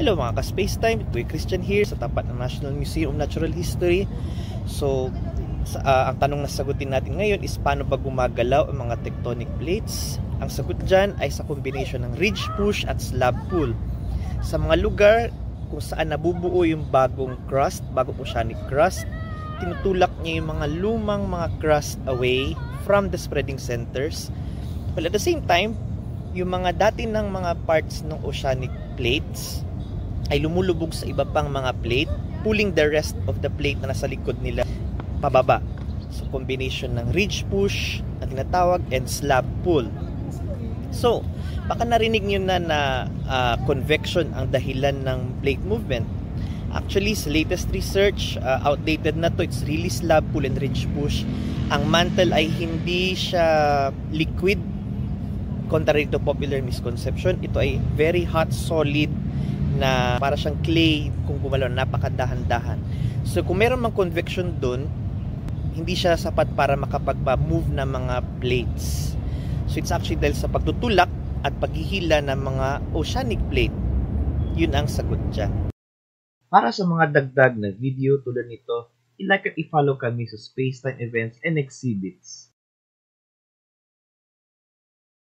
Hello mga ka-spacetime, ito ay Christian here sa tapat ng National Museum of Natural History. So, ang tanong na sagutin natin ngayon is paano ba gumagalaw ang mga tectonic plates? Ang sagot dyan ay sa combination ng ridge push at slab pull. Sa mga lugar kung saan nabubuo yung bagong oceanic crust, tinutulak niya yung mga lumang mga crust away from the spreading centers. But at the same time, yung mga dati ng mga parts ng oceanic plates ay lumulubog sa iba pang mga plate, pulling the rest of the plate na nasa likod nila pababa. So, combination ng ridge push na tinatawag and slab pull. So, baka narinig nyo na convection ang dahilan ng plate movement. Actually, sa latest research, outdated na to. It's really slab pull and ridge push. Ang mantle ay hindi siya liquid, contrary to popular misconception. Ito ay very hot, solid, na para siyang clay kung gumalaw, napakadahan-dahan. So kung meron mang convection dun, hindi siya sapat para makapag-move ng mga plates. So it's actually dahil sa pagtutulak at paghihila ng mga oceanic plate. Yun ang sagot dyan. Para sa mga dagdag na video tulad nito, i-like at i-follow kami sa Spacetime Events and Exhibits.